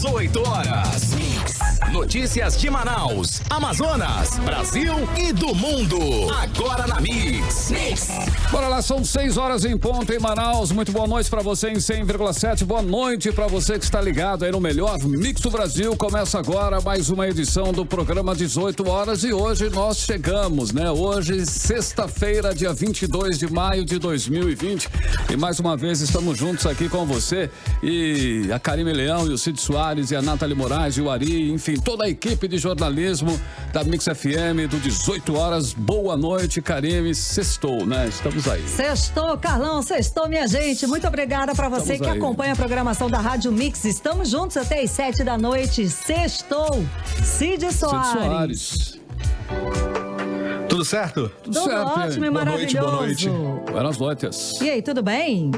18 horas. Notícias de Manaus, Amazonas, Brasil e do mundo. Agora na Mix. Bora lá, são 6 horas em ponto em Manaus. Muito boa noite pra você em 100,7. Boa noite pra você que está ligado aí no melhor Mix do Brasil. Começa agora mais uma edição do programa 18 horas e hoje nós chegamos, né? Hoje, sexta-feira, dia 22 de maio de 2020. E mais uma vez estamos juntos aqui com você e a Karime Leão e o Cid Soares e a Nathalie Moraes e o Ari, enfim, toda a equipe de jornalismo da Mix FM do 18 horas. Boa noite, Karime. Sextou, né? Estamos aí. Sextou, Carlão. Sextou, minha gente. Muito obrigada pra você que acompanha a programação da Rádio Mix. Estamos juntos até as 7 da noite. Sextou. Cid Soares. Tudo certo? Tudo certo, ótimo e maravilhoso. Boa noite. Buenas noites. E aí, tudo bem?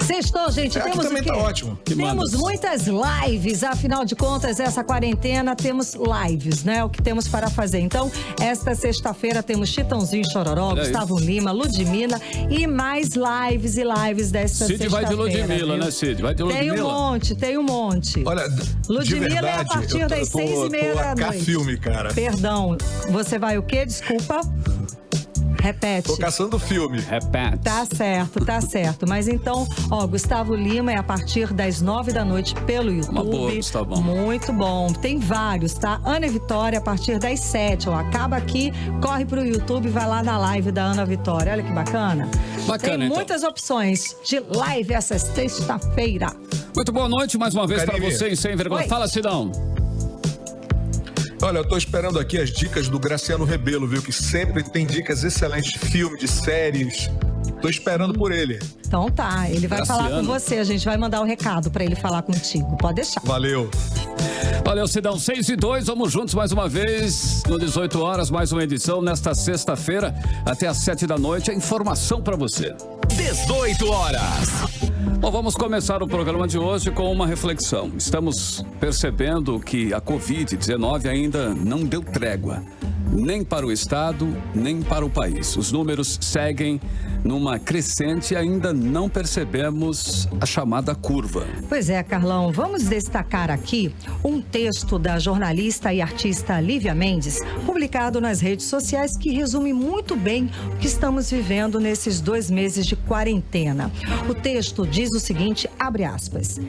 Sextou, gente, temos também o quê? Tá ótimo. Temos muitas lives, afinal de contas, essa quarentena temos lives, né? O que temos para fazer. Então, esta sexta-feira temos Chitãozinho e Chororó, Gustavo Lima, Ludmilla e mais lives e lives desta Cid sexta-feira. Cid vai de Ludmilla, né, Cid? Vai de Ludmilla. Tem um monte. Olha, Ludmilla de verdade, é a partir das 6h30 da noite. Filme, cara. Perdão, você vai o quê? Desculpa. Repete. Tô caçando filme. Repete. Tá certo. Mas então, Gustavo Lima é a partir das 9 da noite pelo YouTube. Uma boa, Gustavão. Muito bom. Tem vários, tá? Ana Vitória a partir das 7. Acaba aqui, corre pro YouTube e vai lá na live da Ana Vitória. Olha que bacana. Tem muitas opções de live essa sexta-feira. Muito boa noite mais uma vez para você em 100,7. Fala, Cidão. Olha, eu tô esperando aqui as dicas do Graciano Rebelo, viu? Que sempre tem dicas excelentes de filme, de séries. Tô esperando por ele. Então tá, ele vai falar com você. A gente vai mandar o recado pra ele falar contigo. Pode deixar. Valeu, Cidão. 6:02, vamos juntos mais uma vez no 18 horas, mais uma edição nesta sexta-feira até às 7 da noite. A informação pra você. 18 horas. Bom, vamos começar o programa de hoje com uma reflexão. Estamos percebendo que a Covid-19 ainda não deu trégua, nem para o Estado, nem para o país. Os números seguem numa crescente e ainda não percebemos a chamada curva. Pois é, Carlão, vamos destacar aqui um texto da jornalista e artista Lívia Mendes, publicado nas redes sociais, que resume muito bem o que estamos vivendo nesses 2 meses de quarentena. O texto diz o seguinte, abre aspas,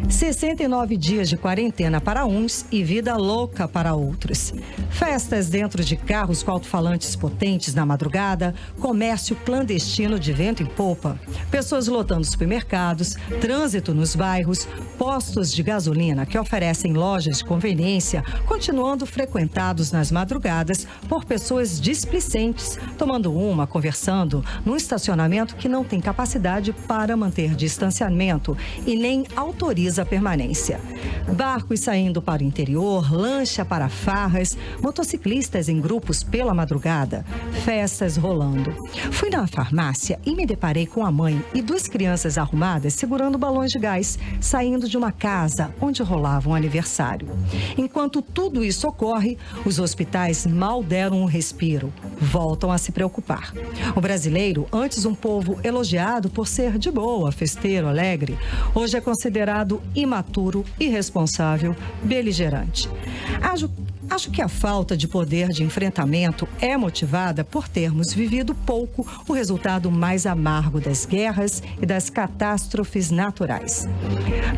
69 dias de quarentena para uns e vida louca para outros. Festas dentro de carros com alto-falantes potentes na madrugada, comércio clandestino de vento em popa, pessoas lotando supermercados, trânsito nos bairros, postos de gasolina que oferecem lojas de conveniência, continuando frequentados nas madrugadas por pessoas displicentes, tomando uma, conversando, num estacionamento que não tem capacidade para manter distanciamento e nem autoriza a permanência. Barcos saindo para o interior, lancha para farras, motociclistas em grupos pela madrugada, festas rolando. Fui na farmácia e me deparei com a mãe e 2 crianças arrumadas segurando balões de gás, saindo de uma casa onde rolava um aniversário. Enquanto tudo isso ocorre, os hospitais mal deram um respiro, voltam a se preocupar. O brasileiro, antes um povo elogiado por ser de boa, festeiro, alegre, hoje é considerado imaturo, irresponsável, beligerante. Acho que a falta de poder de enfrentamento é motivada por termos vivido pouco o resultado mais amargo das guerras e das catástrofes naturais.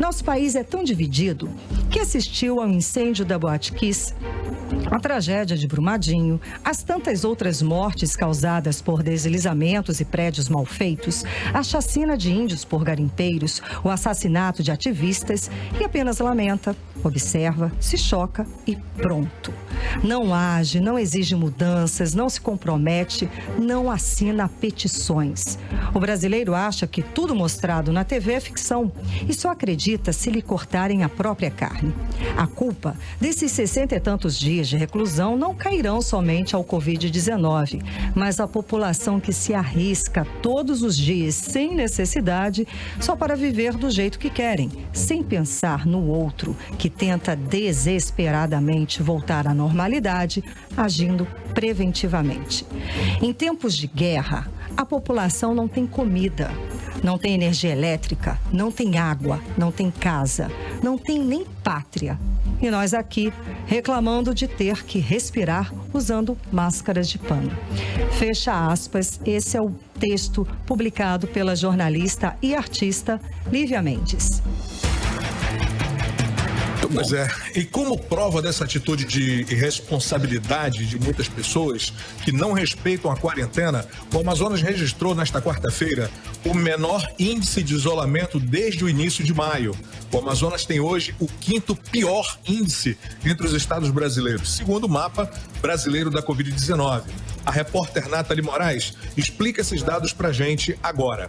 Nosso país é tão dividido que assistiu ao incêndio da Boate Kiss, a tragédia de Brumadinho, as tantas outras mortes causadas por deslizamentos e prédios mal feitos, a chacina de índios por garimpeiros, o assassinato de ativistas e apenas lamenta, observa, se choca e pronto. Não age, não exige mudanças, não se compromete, não assina petições. O brasileiro acha que tudo mostrado na TV é ficção e só acredita se lhe cortarem a própria carne. A culpa desses 60 e tantos dias de reclusão não cairão somente ao Covid-19, mas à população que se arrisca todos os dias sem necessidade só para viver do jeito que querem, sem pensar no outro, que tenta desesperadamente voltar à normalidade, agindo preventivamente. Em tempos de guerra, a população não tem comida. não tem energia elétrica, não tem água, não tem casa, não tem nem pátria. E nós aqui reclamando de ter que respirar usando máscaras de pano. Fecha aspas, esse é o texto publicado pela jornalista e artista Lívia Mendes. Pois é, e como prova dessa atitude de irresponsabilidade de muitas pessoas que não respeitam a quarentena, o Amazonas registrou nesta quarta-feira o menor índice de isolamento desde o início de maio. O Amazonas tem hoje o 5º pior índice entre os estados brasileiros, segundo o mapa brasileiro da Covid-19. A repórter Nathalie Moraes explica esses dados pra gente agora.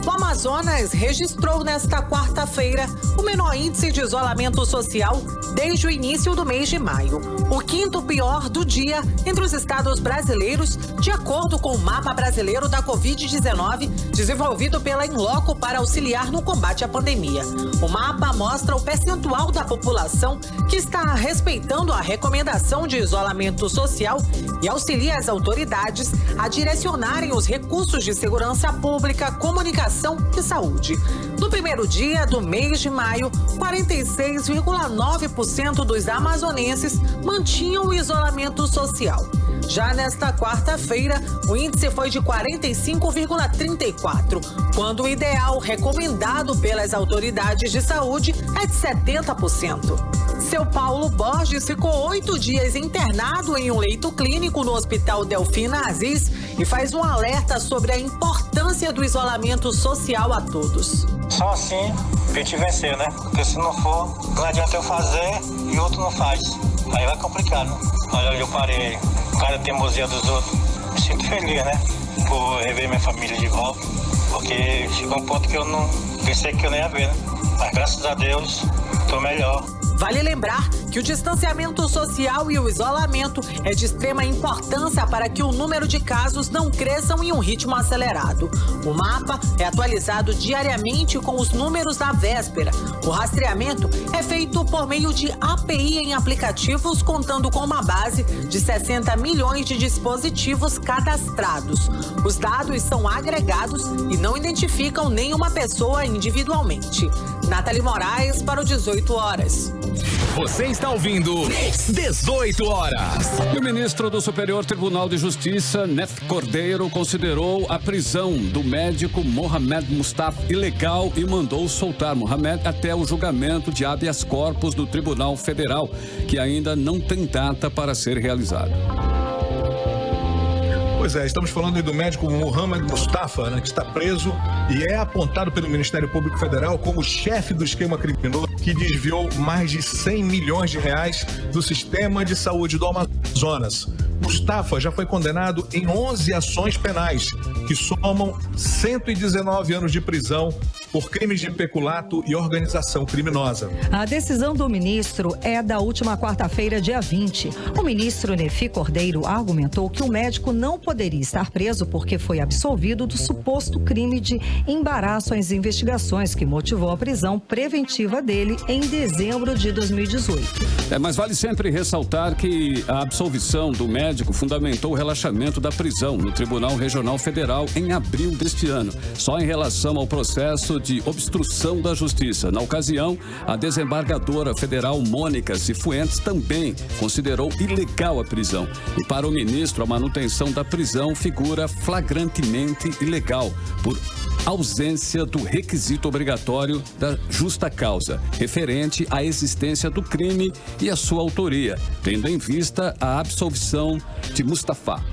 O Amazonas registrou nesta quarta-feira o menor índice de isolamento social desde o início do mês de maio. O 5º pior do dia entre os estados brasileiros, de acordo com o mapa brasileiro da Covid-19, desenvolvido pela Inloco para auxiliar no combate à pandemia. O mapa mostra o percentual da população que está respeitando a recomendação de isolamento social e auxilia as autoridades a direcionarem os recursos de segurança pública, comunicação e saúde. No primeiro dia do mês de maio, 46,9% dos amazonenses mantinham o isolamento social. Já nesta quarta-feira, o índice foi de 45,34%, quando o ideal recomendado pelas autoridades de saúde é de 70%. Seu Paulo Borges ficou 8 dias internado em um leito clínico no Hospital Delfina Aziz e faz um alerta sobre a importância do isolamento social a todos. Só assim a gente vencer, né? Porque se não for, não adianta eu fazer e outro não faz. Aí vai complicar, né? Olha, eu parei, cada teimosia dos outros. Me sinto feliz, né? Por rever minha família de volta. Porque chegou um ponto que eu não pensei que eu nem ia ver, né? Mas graças a Deus, tô melhor. Vale lembrar que o distanciamento social e o isolamento é de extrema importância para que o número de casos não cresçam em um ritmo acelerado. O mapa é atualizado diariamente com os números da véspera. O rastreamento é feito por meio de API em aplicativos, contando com uma base de 60 milhões de dispositivos cadastrados. Os dados são agregados e não identificam nenhuma pessoa individualmente. Nathalie Moraes para o 18 horas. Você está ouvindo 18 horas. E o ministro do Superior Tribunal de Justiça, Nef Cordeiro, considerou a prisão do médico Mohamed Mustafa ilegal e mandou soltar Mohamed até o julgamento de habeas corpus do Tribunal Federal, que ainda não tem data para ser realizado. Pois é, estamos falando aí do médico Mohamed Mustafa, né, que está preso e é apontado pelo Ministério Público Federal como chefe do esquema criminoso que desviou mais de 100 milhões de reais do sistema de saúde do Amazonas. Mustafa já foi condenado em 11 ações penais, que somam 119 anos de prisão por crimes de peculato e organização criminosa. A decisão do ministro é da última quarta-feira, dia 20. O ministro Nefi Cordeiro argumentou que o médico não poderia estar preso porque foi absolvido do suposto crime de embaraço às investigações que motivou a prisão preventiva dele em dezembro de 2018. Mas vale sempre ressaltar que a absolvição do médico fundamentou o relaxamento da prisão no Tribunal Regional Federal em abril deste ano, só em relação ao processo de obstrução da justiça. Na ocasião, a desembargadora federal Mônica Cifuentes também considerou ilegal a prisão. E para o ministro, a manutenção da prisão figura flagrantemente ilegal por ausência do requisito obrigatório da justa causa, referente à existência do crime e a sua autoria, tendo em vista a absolvição de Mustafa.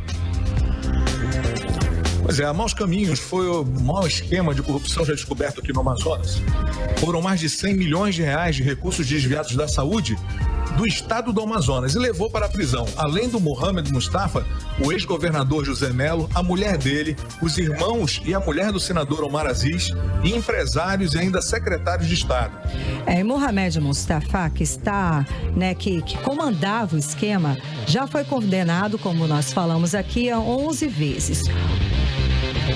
Pois é, a Maus Caminhos foi o maior esquema de corrupção já descoberto aqui no Amazonas. Foram mais de 100 milhões de reais de recursos desviados da saúde do estado do Amazonas e levou para a prisão, além do Mohamed Mustafa, o ex-governador José Melo, a mulher dele, os irmãos e a mulher do senador Omar Aziz, e empresários e ainda secretários de Estado. Mohamed Mustafa, que está, que comandava o esquema, já foi condenado, como nós falamos aqui, a 11 vezes.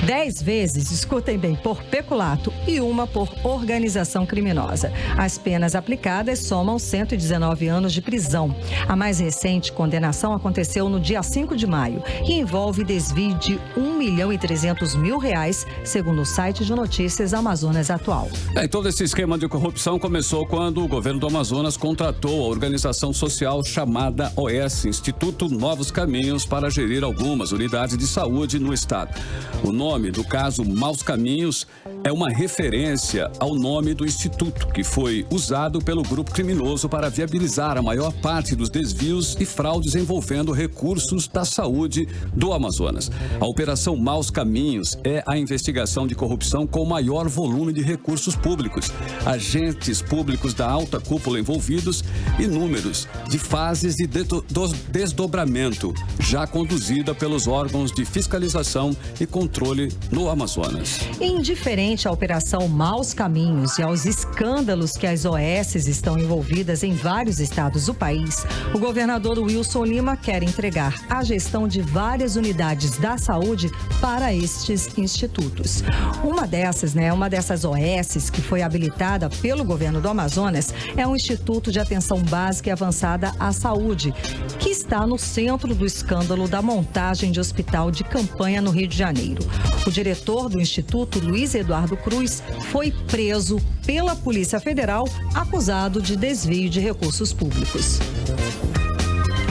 10 vezes, escutem bem, por peculato e uma por organização criminosa. As penas aplicadas somam 119 anos de prisão. A mais recente condenação aconteceu no dia 5 de maio e envolve desvio de R$1.300.000, segundo o site de notícias Amazonas Atual. Todo esse esquema de corrupção começou quando o governo do Amazonas contratou a organização social chamada OS, Instituto Novos Caminhos, para gerir algumas unidades de saúde no estado. O nome do caso Maus Caminhos é uma referência ao nome do instituto, que foi usado pelo grupo criminoso para viabilizar a maior parte dos desvios e fraudes envolvendo recursos da saúde do Amazonas. A Operação Maus Caminhos é a investigação de corrupção com maior volume de recursos públicos, agentes públicos da alta cúpula envolvidos e números de fases de desdobramento já conduzida pelos órgãos de fiscalização e controle no Amazonas. Indiferente à Operação Maus Caminhos e aos escândalos que as OS estão envolvidas em vários estados do país, o governador Wilson Lima quer entregar a gestão de várias unidades da saúde para estes institutos. Uma dessas OS que foi habilitada pelo governo do Amazonas é um Instituto de Atenção Básica e Avançada à Saúde, que está no centro do escândalo da montagem de hospital de campanha no Rio de Janeiro. O diretor do Instituto, Luiz Eduardo Cruz, foi preso pela Polícia Federal, acusado de desvio de recursos públicos.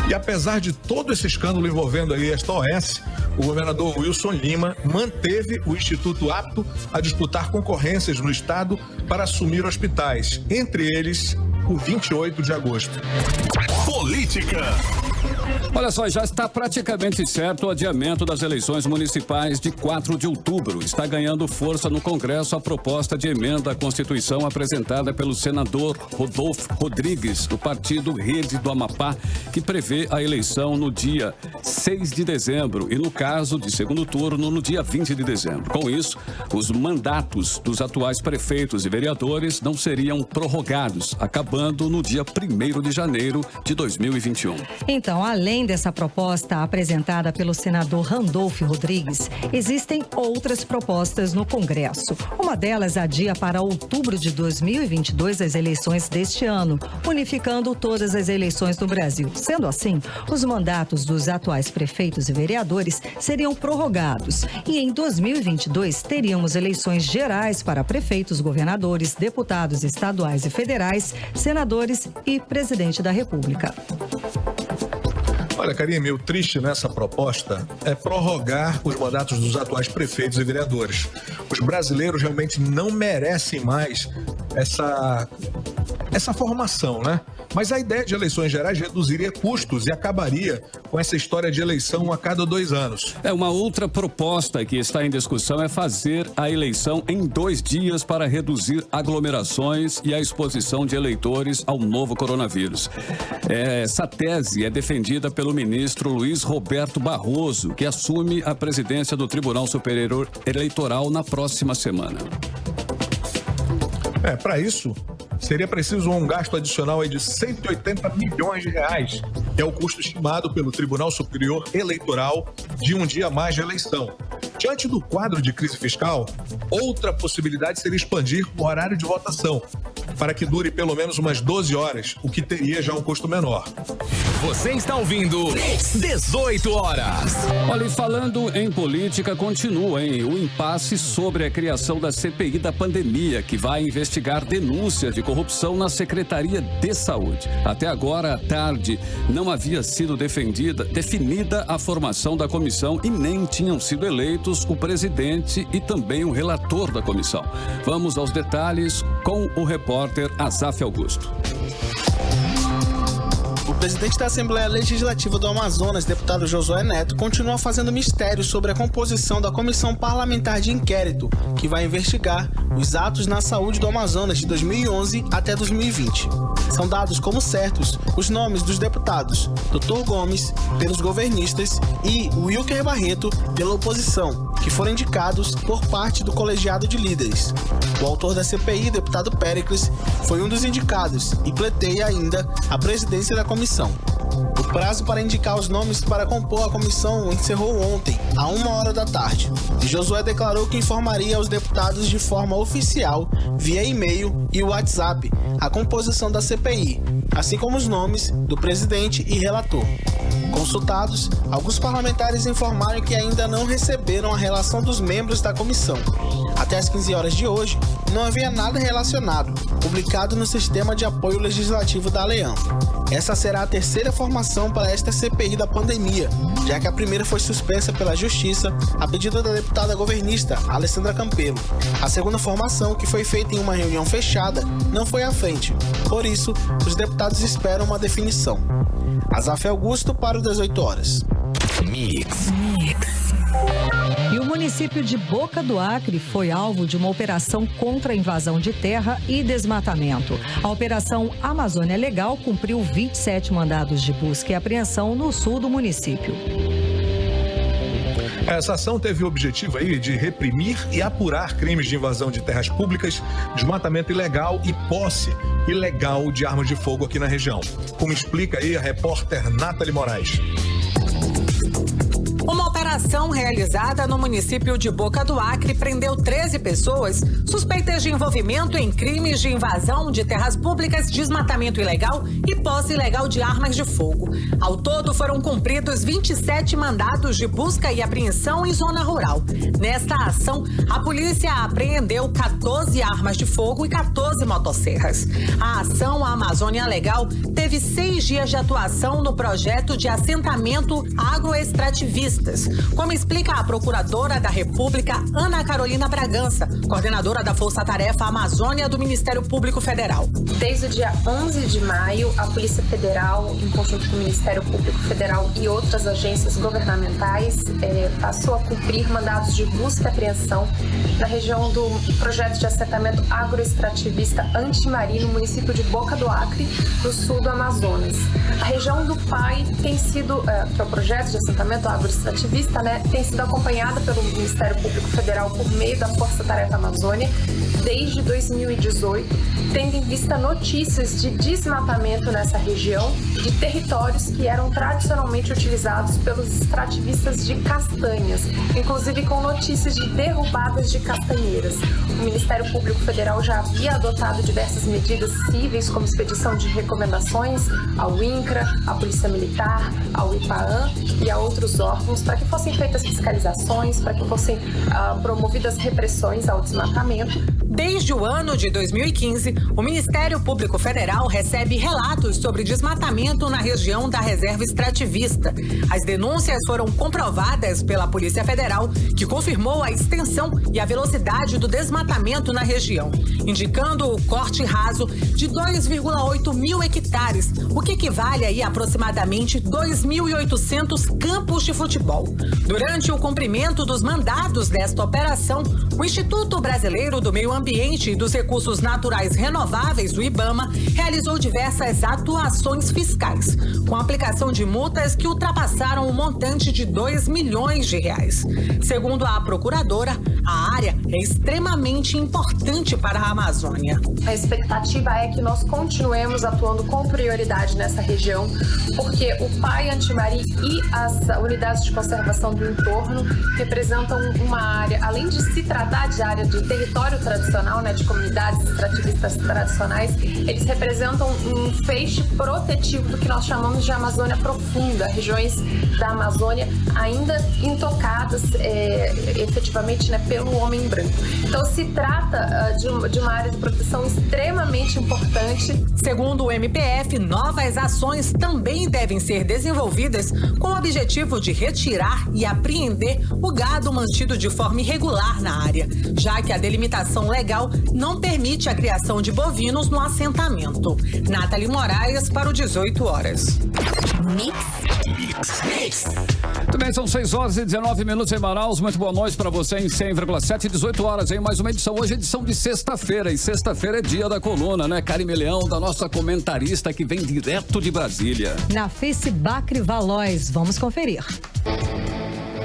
E apesar de todo esse escândalo envolvendo aí esta OS, o governador Wilson Lima manteve o Instituto apto a disputar concorrências no estado para assumir hospitais, entre eles o 28 de agosto. Política. Olha só, já está praticamente certo o adiamento das eleições municipais de 4 de outubro. Está ganhando força no Congresso a proposta de emenda à Constituição apresentada pelo senador Rodolfo Rodrigues, do partido Rede do Amapá, que prevê a eleição no dia 6 de dezembro e, no caso de segundo turno, no dia 20 de dezembro. Com isso, os mandatos dos atuais prefeitos e vereadores não seriam prorrogados, acabando no dia 1º de janeiro de 2021. Então, além dessa proposta apresentada pelo senador Randolfo Rodrigues, existem outras propostas no Congresso. Uma delas adia para outubro de 2022 as eleições deste ano, unificando todas as eleições no Brasil. Sendo assim, os mandatos dos atuais prefeitos e vereadores seriam prorrogados e em 2022 teríamos eleições gerais para prefeitos, governadores, deputados estaduais e federais, senadores e presidente da República. Olha, Karime, o triste nessa proposta é prorrogar os mandatos dos atuais prefeitos e vereadores. Os brasileiros realmente não merecem mais essa formação, né? Mas a ideia de eleições gerais reduziria custos e acabaria com essa história de eleição a cada 2 anos. Uma outra proposta que está em discussão é fazer a eleição em 2 dias para reduzir aglomerações e a exposição de eleitores ao novo coronavírus. Essa tese é defendida pelo ministro Luiz Roberto Barroso, que assume a presidência do Tribunal Superior Eleitoral na próxima semana. Para isso, seria preciso um gasto adicional aí de 180 milhões de reais, que é o custo estimado pelo Tribunal Superior Eleitoral de um dia a mais de eleição. Diante do quadro de crise fiscal, outra possibilidade seria expandir o horário de votação, para que dure pelo menos umas 12 horas, o que teria já um custo menor. Você está ouvindo 18 horas. Olha, e falando em política, continua, o impasse sobre a criação da CPI da pandemia, que vai investigar denúncias de corrupção na Secretaria de Saúde. Até agora, à tarde, não havia sido definida a formação da comissão e nem tinham sido eleitos o presidente e também o relator da comissão. Vamos aos detalhes com o repórter Azaf Augusto. O presidente da Assembleia Legislativa do Amazonas, deputado Josué Neto, continua fazendo mistério sobre a composição da Comissão Parlamentar de Inquérito, que vai investigar os atos na saúde do Amazonas de 2011 até 2020. São dados como certos os nomes dos deputados Dr. Gomes, pelos governistas, e Wilker Barreto, pela oposição, que foram indicados por parte do colegiado de líderes. O autor da CPI, deputado Péricles, foi um dos indicados e pleiteia ainda a presidência da comissão. O prazo para indicar os nomes para compor a comissão encerrou ontem, à 13h, e Josué declarou que informaria aos deputados de forma oficial, via e-mail e WhatsApp, a composição da CPI, assim como os nomes do presidente e relator. Consultados, alguns parlamentares informaram que ainda não receberam a relação dos membros da comissão. Até às 15 horas de hoje, não havia nada relacionado, publicado no Sistema de Apoio Legislativo da Leão. Essa será a terceira formação para esta CPI da pandemia, já que a primeira foi suspensa pela Justiça a pedido da deputada governista Alessandra Campelo. A segunda formação, que foi feita em uma reunião fechada, não foi à frente. Por isso, os deputados esperam uma definição. Azaf Augusto para o 18 horas. Mix. E o município de Boca do Acre foi alvo de uma operação contra a invasão de terra e desmatamento. A Operação Amazônia Legal cumpriu 27 mandados de busca e apreensão no sul do município. Essa ação teve o objetivo aí de reprimir e apurar crimes de invasão de terras públicas, desmatamento ilegal e posse ilegal de armas de fogo aqui na região. Como explica aí a repórter Nathalie Moraes. Uma operação realizada no município de Boca do Acre prendeu 13 pessoas suspeitas de envolvimento em crimes de invasão de terras públicas, desmatamento ilegal e posse ilegal de armas de fogo. Ao todo, foram cumpridos 27 mandados de busca e apreensão em zona rural. Nesta ação, a polícia apreendeu 14 armas de fogo e 14 motosserras. A ação Amazônia Legal teve 6 dias de atuação no projeto de assentamento agroextrativista, como explica a procuradora da República, Ana Carolina Bragança, coordenadora da Força Tarefa Amazônia do Ministério Público Federal. Desde o dia 11 de maio, a Polícia Federal, em conjunto com o Ministério Público Federal e outras agências governamentais, passou a cumprir mandados de busca e apreensão na região do projeto de assentamento agroextrativista Antimari, no município de Boca do Acre, no sul do Amazonas. A região do PAI tem sido, que é o projeto de assentamento agroextrativista, tem sido acompanhada pelo Ministério Público Federal por meio da Força Tarefa Amazônia desde 2018, tendo em vista notícias de desmatamento nessa região de territórios que eram tradicionalmente utilizados pelos extrativistas de castanhas, inclusive com notícias de derrubadas de castanheiras. O Ministério Público Federal já havia adotado diversas medidas cíveis, como expedição de recomendações ao INCRA, à Polícia Militar, ao IPAAN e a outros órgãos para que fossem feitas fiscalizações, para que fossem promovidas repressões ao desmatamento. Desde o ano de 2015, o Ministério Público Federal recebe relatos sobre desmatamento na região da reserva extrativista. As denúncias foram comprovadas pela Polícia Federal, que confirmou a extensão e a velocidade do desmatamento na região, indicando o corte raso de 2,8 mil hectares, o que equivale a aproximadamente 2.800 campos de futebol. Durante o cumprimento dos mandados desta operação, o Instituto Brasileiro do Meio Ambiente e dos Recursos Naturais Renováveis, o IBAMA, realizou diversas atuações fiscais, com a aplicação de multas que ultrapassaram o montante de R$2 milhões. Segundo a procuradora, a área é extremamente importante para a Amazônia. A expectativa é que nós continuemos atuando com prioridade nessa região, porque o PAI Antimari e as unidades de conservação do entorno representam uma área, além de se tratar de área de território tradicional, de comunidades extrativistas tradicionais, eles representam um feixe protetivo do que nós chamamos de Amazônia Profunda, regiões da Amazônia ainda intocadas efetivamente pelo homem branco. Então se trata de uma área de proteção extremamente importante. Segundo o MPF, novas ações também devem ser desenvolvidas com o objetivo de retirar e apreender o gado mantido de forma irregular na área, já que a delimitação legal não permite a criação de bovinos no assentamento. Nathalie Moraes para o 18 horas. Mix. Também são 6 horas e 19 minutos em Manaus. Muito boa noite para você em 100,7, 18 horas em mais uma edição. Hoje é edição de sexta-feira, e sexta-feira é dia da coluna, né? Karime Leão, da nossa comentarista que vem direto de Brasília. Na Face Bacre Valois, vamos conferir.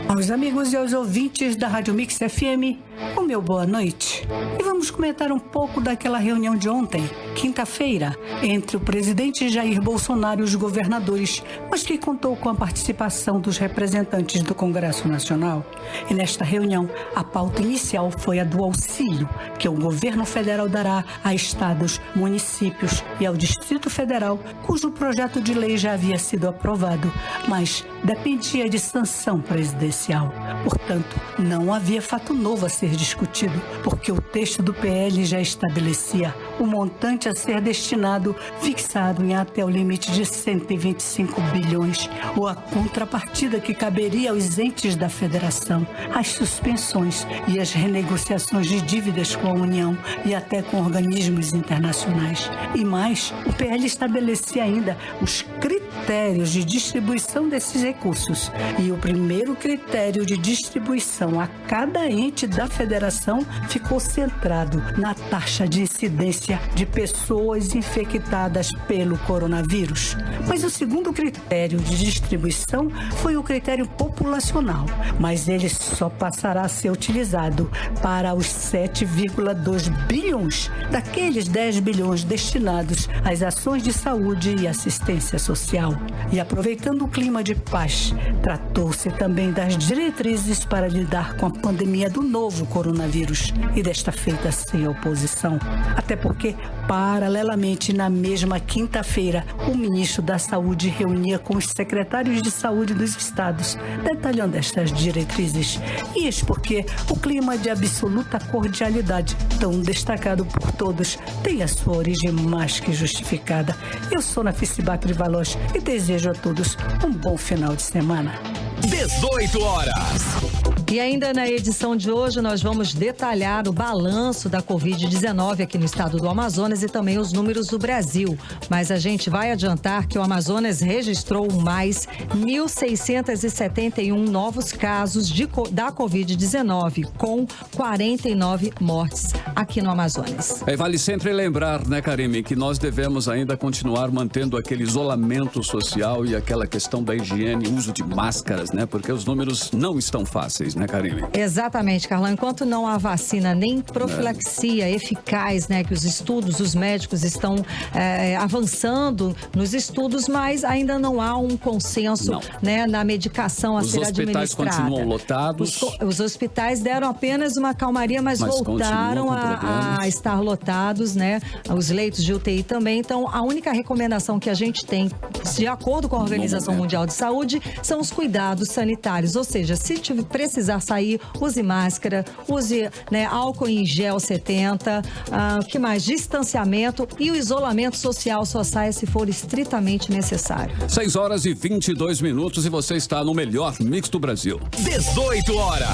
Aos amigos e aos ouvintes da Rádio Mix FM, o meu boa noite. E vamos comentar um pouco daquela reunião de ontem, quinta-feira, entre o presidente Jair Bolsonaro e os governadores, mas que contou com a participação dos representantes do Congresso Nacional. E nesta reunião, a pauta inicial foi a do auxílio, que o governo federal dará a estados, municípios e ao Distrito Federal, cujo projeto de lei já havia sido aprovado, mas dependia de sanção presidencial. Portanto, não havia fato novo a ser discutido, porque o texto do PL já estabelecia o montante a ser destinado, fixado em até o limite de 125 bilhões, ou a contrapartida que caberia aos entes da federação, as suspensões e as renegociações de dívidas com a União e até com organismos internacionais. E mais, o PL estabelecia ainda os critérios de distribuição desses recursos. E o primeiro critério de distribuição a cada ente da federação ficou centrado na taxa de incidência de pessoas infectadas pelo coronavírus. Mas o segundo critério de distribuição foi o critério populacional, mas ele só passará a ser utilizado para os 7,2 bilhões daqueles 10 bilhões destinados às ações de saúde e assistência social. E aproveitando o clima de paz, tratou-se também das diretrizes para lidar com a pandemia do novo coronavírus e desta feita sem oposição. Até porque, paralelamente, na mesma quinta-feira, o ministro da Saúde reunia com os secretários de saúde dos estados, detalhando estas diretrizes. E isso porque o clima de absoluta cordialidade, tão destacado por todos, tem a sua origem mais que justificada. Eu sou Nafice Bacri Valois e desejo a todos um bom final de semana. 18 horas. E ainda na edição de hoje nós vamos detalhar o balanço da Covid-19 aqui no estado do Amazonas e também os números do Brasil. Mas a gente vai adiantar que o Amazonas registrou mais 1.671 novos casos da Covid-19, com 49 mortes aqui no Amazonas. Vale sempre lembrar, né, Karime, que nós devemos ainda continuar mantendo aquele isolamento social e aquela questão da higiene, uso de máscaras, né? Porque os números não estão fáceis, né, Karime? Exatamente, Carlão. Enquanto não há vacina nem profilaxia eficaz, né, que os estudos, os médicos estão avançando nos estudos, mas ainda não há um consenso, né, na medicação a ser administrada. Os hospitais continuam lotados. Os hospitais deram apenas uma calmaria, mas voltaram a estar lotados, né? Os leitos de UTI também. Então, a única recomendação que a gente tem, de acordo com a Organização Mundial de Saúde, são os cuidados sanitários. Ou seja, se precisar sair, use máscara, use, né, álcool em gel 70, que mais? Distanciamento e o isolamento social só sai se for estritamente necessário. 6 horas e 22 minutos e você está no melhor mix do Brasil. 18 horas.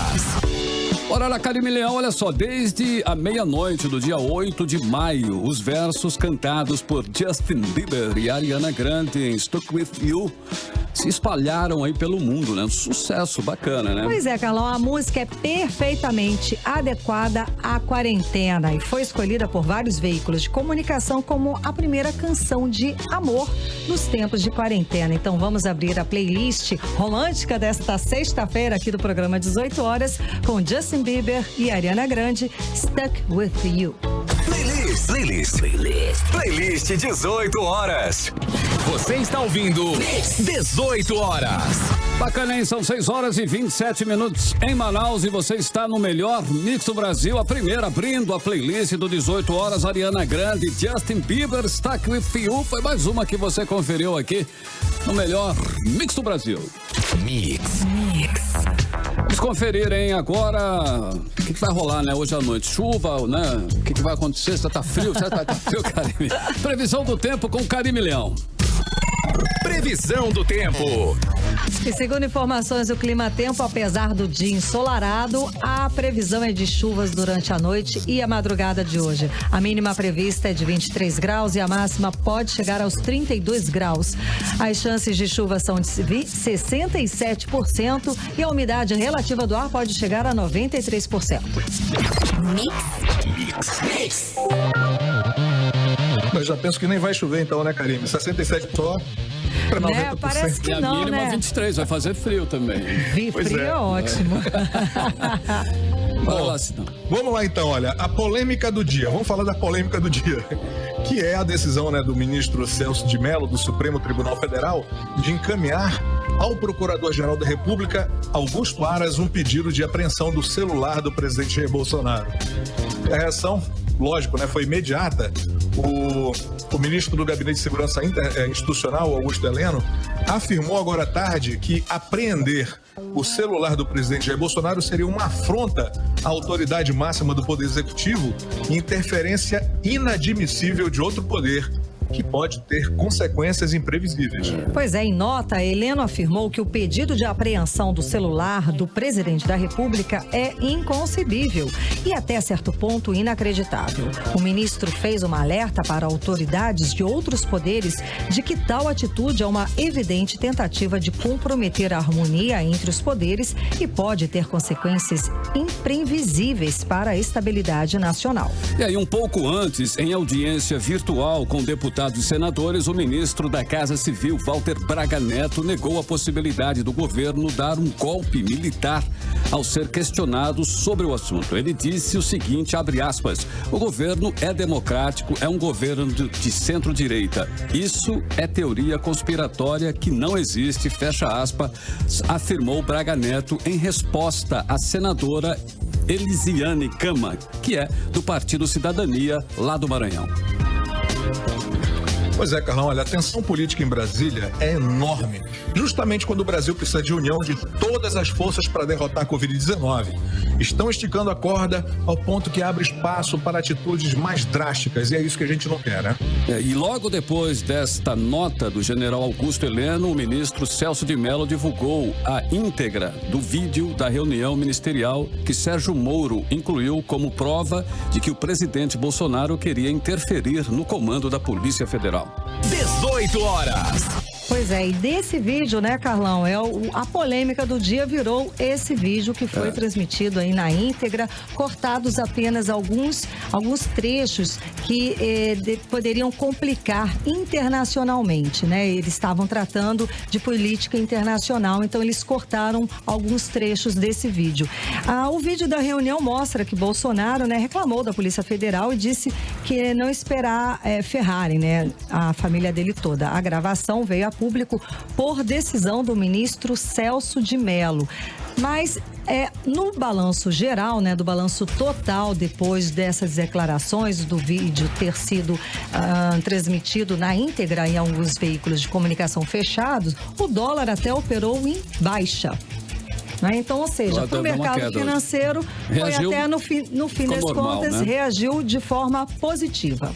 Ora lá, Karime Leão, olha só, desde a meia-noite do dia 8 de maio, os versos cantados por Justin Bieber e Ariana Grande em Stuck With You se espalharam aí pelo mundo, né? Um sucesso bacana, né? Pois é, Carlão, a música é perfeitamente adequada à quarentena e foi escolhida por vários veículos de comunicação como a primeira canção de amor nos tempos de quarentena. Então vamos abrir a playlist romântica desta sexta-feira aqui do programa 18 horas com Justin Bieber e Ariana Grande, Stuck With You. Playlist 18 horas. Você está ouvindo 18 horas. Bacana, hein? São 6 horas e 27 minutos em Manaus e você está no melhor mix do Brasil. A primeira abrindo a playlist do 18 horas, Ariana Grande, Justin Bieber, Stuck With You. Foi mais uma que você conferiu aqui no melhor mix do Brasil. Mix. Vamos conferir, hein? Agora, o que vai rolar, né? Hoje à noite? Chuva, né? O que vai acontecer? Tá frio? Tá frio, Karime? Previsão do tempo com Karime Leão. Previsão do tempo. E segundo informações do Climatempo, apesar do dia ensolarado, a previsão é de chuvas durante a noite e a madrugada de hoje. A mínima prevista é de 23 graus e a máxima pode chegar aos 32 graus. As chances de chuva são de 67% e a umidade relativa do ar pode chegar a 93%. Mix. Eu já penso que nem vai chover então, né, Karime? 67 só. Né? Parece que não, mínima né? 23, vai fazer frio também. Frio é ótimo. Vai lá, Sidão. Vamos lá então, olha, a polêmica do dia. Vamos falar da polêmica do dia, que é a decisão, né, do ministro Celso de Mello, do Supremo Tribunal Federal, de encaminhar ao Procurador-Geral da República, Augusto Aras, um pedido de apreensão do celular do presidente Jair Bolsonaro. A reação, lógico, né, foi imediata. O ministro do Gabinete de Segurança Institucional, Augusto Heleno, afirmou agora à tarde que apreender o celular do presidente Jair Bolsonaro seria uma afronta à autoridade máxima do Poder Executivo e interferência inadmissível de outro poder, que pode ter consequências imprevisíveis. Pois é, em nota, Heleno afirmou que o pedido de apreensão do celular do presidente da República é inconcebível e até certo ponto inacreditável. O ministro fez uma alerta para autoridades de outros poderes de que tal atitude é uma evidente tentativa de comprometer a harmonia entre os poderes e pode ter consequências imprevisíveis para a estabilidade nacional. E aí, um pouco antes, em audiência virtual com deputados e senadores, o ministro da Casa Civil, Walter Braga Neto, negou a possibilidade do governo dar um golpe militar ao ser questionado sobre o assunto. Ele disse o seguinte, abre aspas, o governo é democrático, é um governo de centro-direita. Isso é teoria conspiratória que não existe, fecha aspas, afirmou Braga Neto em resposta à senadora Elisiane Cama, que é do Partido Cidadania, lá do Maranhão. Pois é, Carlão, olha, a tensão política em Brasília é enorme, justamente quando o Brasil precisa de união de todas as forças para derrotar a Covid-19. Estão esticando a corda ao ponto que abre espaço para atitudes mais drásticas, e é isso que a gente não quer, né? E logo depois desta nota do general Augusto Heleno, o ministro Celso de Mello divulgou a íntegra do vídeo da reunião ministerial que Sérgio Moro incluiu como prova de que o presidente Bolsonaro queria interferir no comando da Polícia Federal. 18 horas. Pois é, e desse vídeo, né, Carlão, a polêmica do dia virou esse vídeo que foi transmitido aí na íntegra, cortados apenas alguns trechos que poderiam complicar internacionalmente, né? Eles estavam tratando de política internacional, então eles cortaram alguns trechos desse vídeo. O vídeo da reunião mostra que Bolsonaro, né, reclamou da Polícia Federal e disse que não esperar ferrarem, né, a família dele toda. A gravação veio a público por decisão do ministro Celso de Mello. Mas no balanço geral, né, do balanço total, depois dessas declarações do vídeo ter sido transmitido na íntegra em alguns veículos de comunicação fechados, o dólar até operou em baixa. Então, ou seja, para o mercado financeiro, reagiu, foi até no fim das contas, né? Reagiu de forma positiva.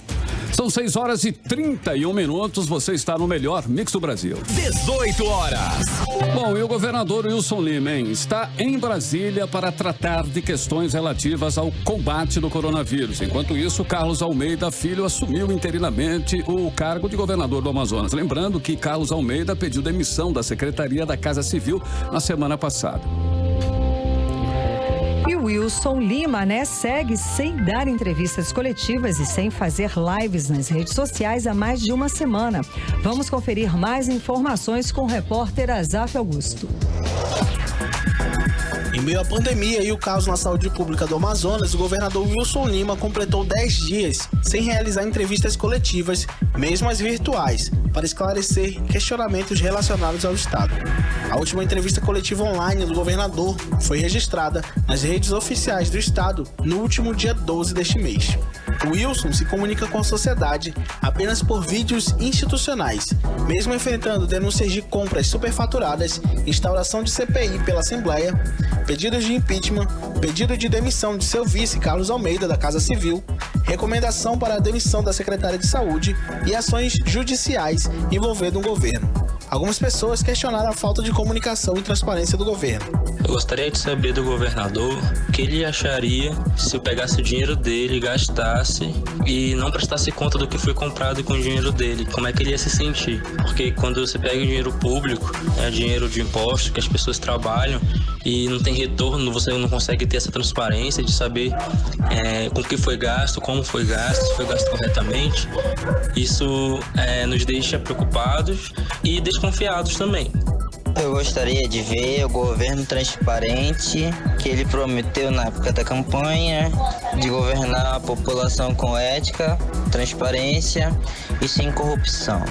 São 6 horas e 31 minutos, você está no melhor Mix do Brasil. 18 horas. Bom, e o governador Wilson Lima, está em Brasília para tratar de questões relativas ao combate do coronavírus. Enquanto isso, Carlos Almeida Filho assumiu interinamente o cargo de governador do Amazonas. Lembrando que Carlos Almeida pediu demissão da Secretaria da Casa Civil na semana passada. E o Wilson Lima, né, segue sem dar entrevistas coletivas e sem fazer lives nas redes sociais há mais de uma semana. Vamos conferir mais informações com o repórter Azaf Augusto. Em meio à pandemia e o caos na saúde pública do Amazonas, o governador Wilson Lima completou 10 dias sem realizar entrevistas coletivas, mesmo as virtuais, para esclarecer questionamentos relacionados ao Estado. A última entrevista coletiva online do governador foi registrada nas redes oficiais do Estado no último dia 12 deste mês. O Wilson se comunica com a sociedade apenas por vídeos institucionais, mesmo enfrentando denúncias de compras superfaturadas, instauração de CPI pela Assembleia, pedidos de impeachment, pedido de demissão de seu vice Carlos Almeida da Casa Civil, recomendação para a demissão da secretária de Saúde e ações judiciais envolvendo o governo. Algumas pessoas questionaram a falta de comunicação e transparência do governo. Eu gostaria de saber do governador o que ele acharia se eu pegasse o dinheiro dele, gastasse e não prestasse conta do que foi comprado com o dinheiro dele. Como é que ele ia se sentir? Porque quando você pega o dinheiro público, é dinheiro de imposto que as pessoas trabalham e não tem retorno, você não consegue ter essa transparência de saber com o que foi gasto, como foi gasto, se foi gasto corretamente. Isso nos deixa preocupados e desconfiados também. Eu gostaria de ver o governo transparente que ele prometeu na época da campanha, de governar a população com ética, transparência e sem corrupção.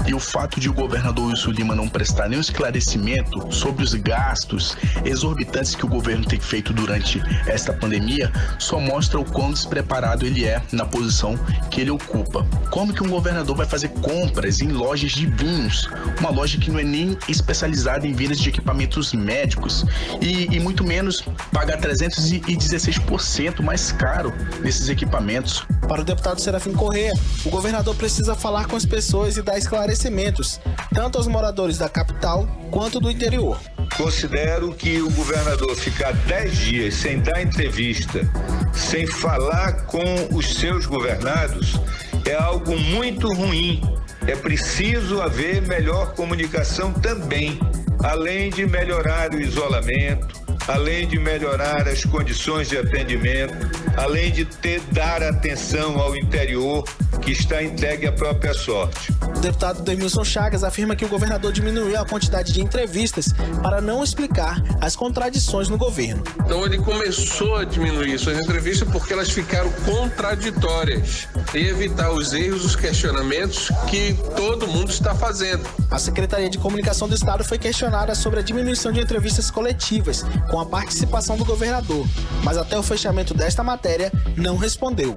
E o fato de o governador Wilson Lima não prestar nenhum esclarecimento sobre os gastos exorbitantes que o governo tem feito durante esta pandemia só mostra o quão despreparado ele é na posição que ele ocupa. Como que um governador vai fazer compras em lojas de vinhos, uma loja que não é nem especializada em vendas de equipamentos médicos e muito menos pagar 316% mais caro nesses equipamentos? Para o deputado Serafim Corrêa, o governador precisa falar com as pessoas e dar esclarecimentos, tanto aos moradores da capital quanto do interior. Considero que o governador ficar 10 dias sem dar entrevista, sem falar com os seus governados, é algo muito ruim. É preciso haver melhor comunicação também, além de melhorar o isolamento, além de melhorar as condições de atendimento, além de dar atenção ao interior que está entregue à própria sorte. O deputado Demilson Chagas afirma que o governador diminuiu a quantidade de entrevistas para não explicar as contradições no governo. Então ele começou a diminuir suas entrevistas porque elas ficaram contraditórias e evitar os erros, os questionamentos que todo mundo está fazendo. A Secretaria de Comunicação do Estado foi questionada sobre a diminuição de entrevistas coletivas com a participação do governador, mas até o fechamento desta matéria não respondeu.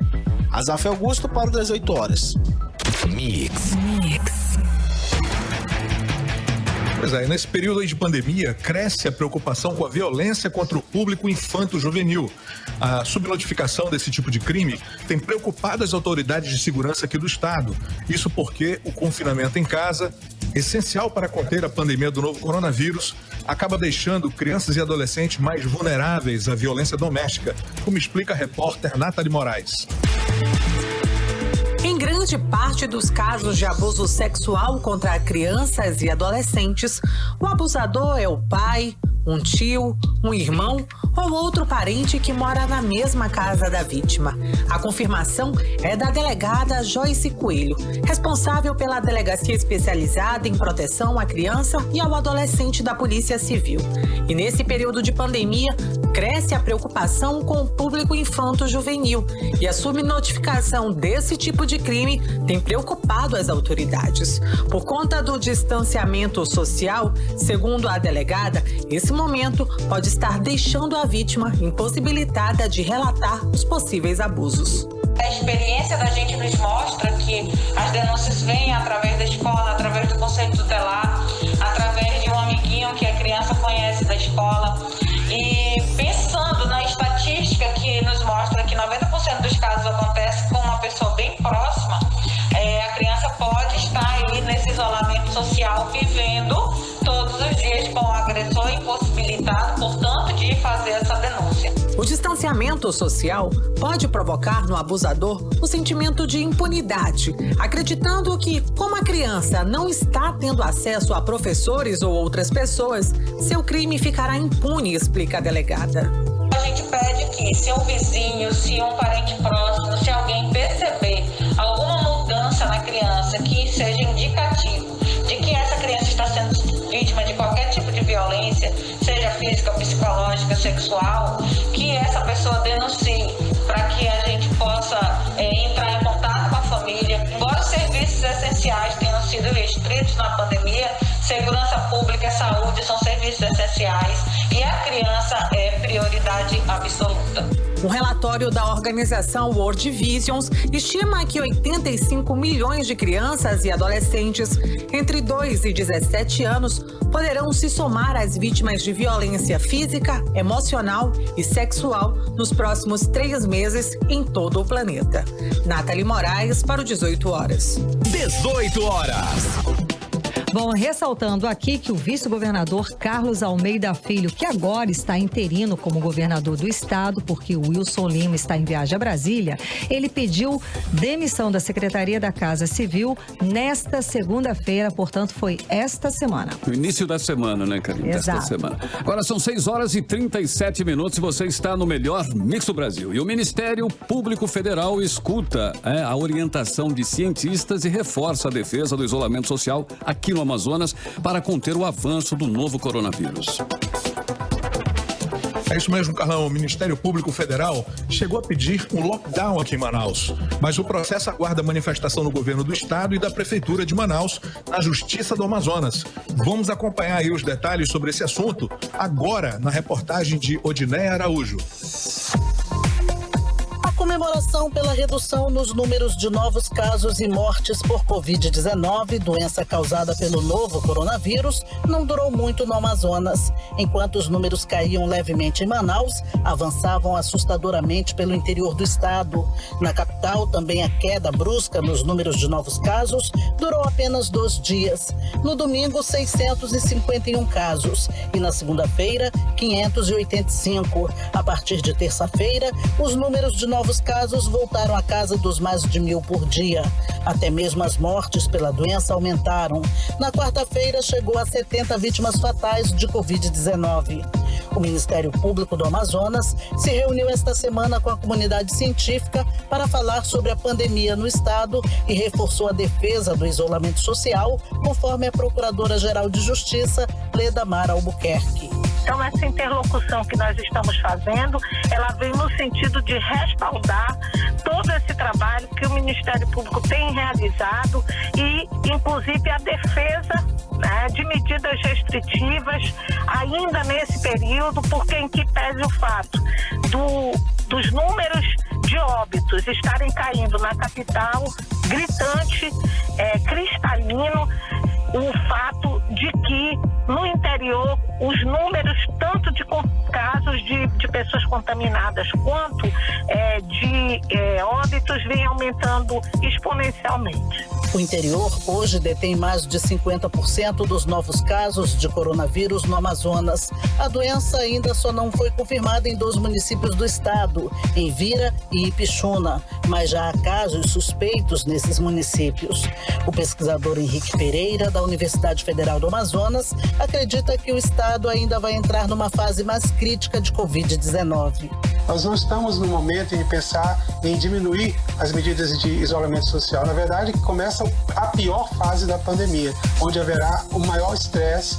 Azaf Augusto para o 18 horas. Mix. Pois é, nesse período aí de pandemia, cresce a preocupação com a violência contra o público infanto-juvenil. A subnotificação desse tipo de crime tem preocupado as autoridades de segurança aqui do estado. Isso porque o confinamento em casa, essencial para conter a pandemia do novo coronavírus, acaba deixando crianças e adolescentes mais vulneráveis à violência doméstica, como explica a repórter Nathalie Moraes. Em grande parte dos casos de abuso sexual contra crianças e adolescentes, o abusador é o pai, um tio, um irmão ou outro parente que mora na mesma casa da vítima. A confirmação é da delegada Joyce Coelho, responsável pela Delegacia Especializada em Proteção à Criança e ao Adolescente da Polícia Civil. E nesse período de pandemia, cresce a preocupação com o público infanto-juvenil e a subnotificação desse tipo de crime tem preocupado as autoridades. Por conta do distanciamento social, segundo a delegada, esse momento pode estar deixando a vítima impossibilitada de relatar os possíveis abusos. A experiência da gente nos mostra que as denúncias vêm através da escola, através do conselho tutelar, através de um amiguinho que a criança conhece da escola. E pensando na estatística que nos mostra que 90% dos casos acontece com uma pessoa bem próxima, a criança pode estar aí nesse isolamento social, vivendo todos os dias com o agressor impossibilitado, portanto, de fazer essa denúncia. O distanciamento social pode provocar no abusador o sentimento de impunidade, acreditando que, como a criança não está tendo acesso a professores ou outras pessoas, seu crime ficará impune, explica a delegada. A gente pede que, se um vizinho, se um parente próximo, se alguém perceber alguma mudança na criança que seja indicativo de que essa criança está sendo vítima de qualquer tipo de violência, seja física, psicológica, sexual, que essa pessoa denuncie para que a gente possa entrar em contato com a família. Embora os serviços essenciais tenham sido restritos na pandemia, segurança pública e saúde são serviços essenciais e a criança é prioridade absoluta. Um relatório da organização World Visions estima que 85 milhões de crianças e adolescentes entre 2 e 17 anos poderão se somar às vítimas de violência física, emocional e sexual nos próximos 3 meses em todo o planeta. Nathalie Moraes para o 18 horas. 18 horas. Bom, ressaltando aqui que o vice-governador Carlos Almeida Filho, que agora está interino como governador do estado, porque o Wilson Lima está em viagem a Brasília, ele pediu demissão da Secretaria da Casa Civil nesta segunda-feira, portanto foi esta semana. No início da semana, né, Karine? Exato. Esta semana. Agora são 6 horas e 37 minutos e você está no melhor Mix do Brasil. E o Ministério Público Federal escuta a orientação de cientistas e reforça a defesa do isolamento social aqui no no Amazonas para conter o avanço do novo coronavírus. É isso mesmo, Carlão. O Ministério Público Federal chegou a pedir um lockdown aqui em Manaus, mas o processo aguarda manifestação no governo do estado e da Prefeitura de Manaus na Justiça do Amazonas. Vamos acompanhar aí os detalhes sobre esse assunto agora na reportagem de Odineia Araújo. A comemoração pela redução nos números de novos casos e mortes por Covid-19, doença causada pelo novo coronavírus, não durou muito no Amazonas. Enquanto os números caíam levemente em Manaus, avançavam assustadoramente pelo interior do estado. Na capital, também a queda brusca nos números de novos casos durou apenas 2 dias. No domingo, 651 casos e na segunda-feira, 585. A partir de terça-feira, os números de novos casos voltaram à casa dos mais de 1.000 por dia. Até mesmo as mortes pela doença aumentaram. Na quarta-feira, chegou a 70 vítimas fatais de Covid-19. O Ministério Público do Amazonas se reuniu esta semana com a comunidade científica para falar sobre a pandemia no estado e reforçou a defesa do isolamento social, conforme a Procuradora-Geral de Justiça, Leda Mara Albuquerque. Então, essa interlocução que nós estamos fazendo, ela vem no sentido de respaldar todo esse trabalho que o Ministério Público tem realizado e, inclusive, a defesa, né, de medidas restritivas ainda nesse período, porque em que pese o fato dos números de óbitos estarem caindo na capital, gritante, cristalino, o fato de que no interior os números tanto de casos de pessoas contaminadas quanto de óbitos vêm aumentando exponencialmente. O interior hoje detém mais de 50% dos novos casos de coronavírus no Amazonas. A doença ainda só não foi confirmada em 2 municípios do estado, em Vira e Ipixuna, mas já há casos suspeitos nesses municípios. O pesquisador Henrique Pereira, da Universidade Federal do Amazonas, acredita que o estado ainda vai entrar numa fase mais crítica de Covid-19. Nós não estamos no momento de pensar em diminuir as medidas de isolamento social. Na verdade, começa a pior fase da pandemia, onde haverá o maior estresse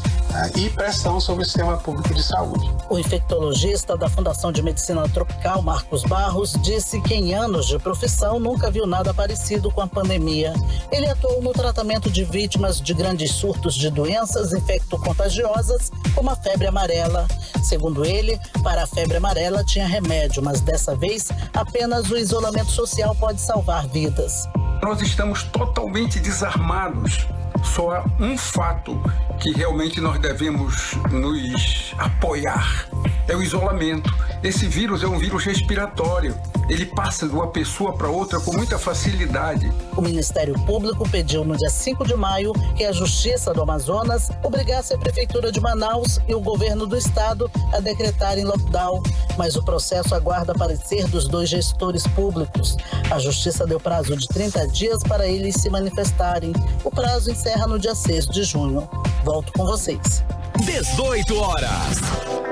e pressão sobre o sistema público de saúde. O infectologista da Fundação de Medicina Tropical, Marcos Barros, disse que em anos de profissão nunca viu nada parecido com a pandemia. Ele atuou no tratamento de vítimas de grandes surtos de doenças infecto-contagiosas, como a febre amarela. Segundo ele, para a febre amarela tinha remédio, mas dessa vez apenas o isolamento social pode salvar vidas. Nós estamos totalmente desarmados. Só há um fato que realmente nós devemos nos apoiar, é o isolamento. Esse vírus é um vírus respiratório. Ele passa de uma pessoa para outra com muita facilidade. O Ministério Público pediu no dia 5 de maio que a Justiça do Amazonas obrigasse a Prefeitura de Manaus e o governo do estado a decretarem lockdown, mas o processo aguarda parecer dos 2 gestores públicos. A Justiça deu prazo de 30 dias para eles se manifestarem. O prazo encerra no dia 6 de junho. Volto com vocês. 18 horas.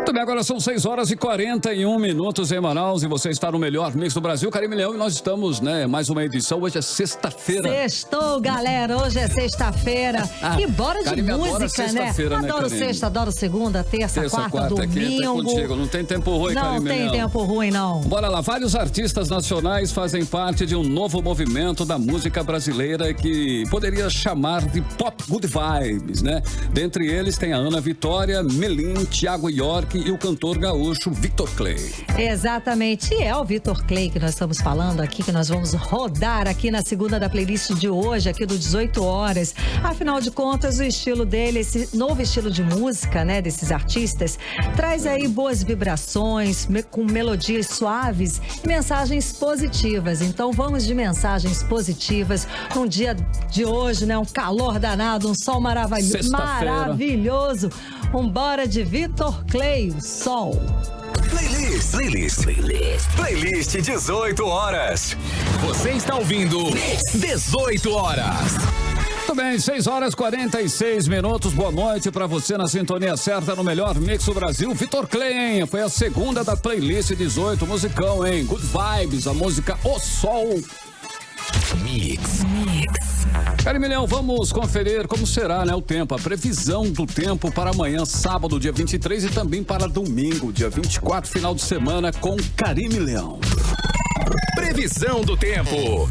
Também agora são 6 horas e 41 minutos em Manaus e você está no melhor mix do Brasil, Karime Leão, e nós estamos, mais uma edição. Hoje é sexta-feira. Sextou, galera. Hoje é sexta-feira. E bora de Karime música, né? Adoro sexta, adoro segunda, terça, quarta, domingo. É contigo. Não tem tempo ruim, Karime Leão. Não tem tempo ruim, não. Bora lá. Vários artistas nacionais fazem parte de um novo movimento da música brasileira que poderia chamar de Pop Good Vibes, né? Dentre eles tem a Ana Vitória, Melim, Thiago York e o cantor gaúcho Vitor Clay. Exatamente, e é o Vitor Clay que nós estamos falando aqui, que nós vamos rodar aqui na segunda da playlist de hoje, aqui do 18 horas. Afinal de contas, o estilo dele, esse novo estilo de música, né, desses artistas, traz aí boas vibrações, com melodias suaves e mensagens positivas. Então vamos de mensagens positivas num dia de hoje, né, um calor danado, um sol maravilhoso. Bora de Vitor Clay, o Sol. Playlist 18 horas. Você está ouvindo 18 horas. Muito bem, 6 horas 46 minutos. Boa noite pra você na sintonia certa no melhor mix do Brasil. Vitor Clay, foi a segunda da playlist 18, musicão, hein? Good Vibes, a música O Sol. Mix. Carimilhão, vamos conferir como será, né, o tempo, a previsão do tempo para amanhã, sábado, dia 23 e também para domingo, dia 24, final de semana com Carimilhão. Previsão do tempo.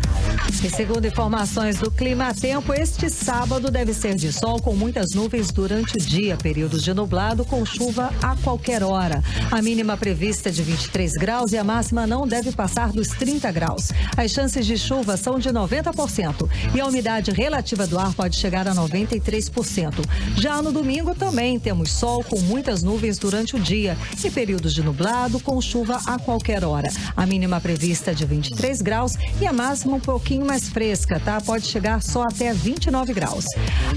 E segundo informações do Clima Tempo, este sábado deve ser de sol com muitas nuvens durante o dia, períodos de nublado com chuva a qualquer hora. A mínima prevista é de 23 graus e a máxima não deve passar dos 30 graus. As chances de chuva são de 90% e a umidade relativa do ar pode chegar a 93%. Já no domingo também temos sol com muitas nuvens durante o dia e períodos de nublado com chuva a qualquer hora. A mínima prevista é de 23 graus e a máxima um pouquinho mais fresca, tá? Pode chegar só até 29 graus.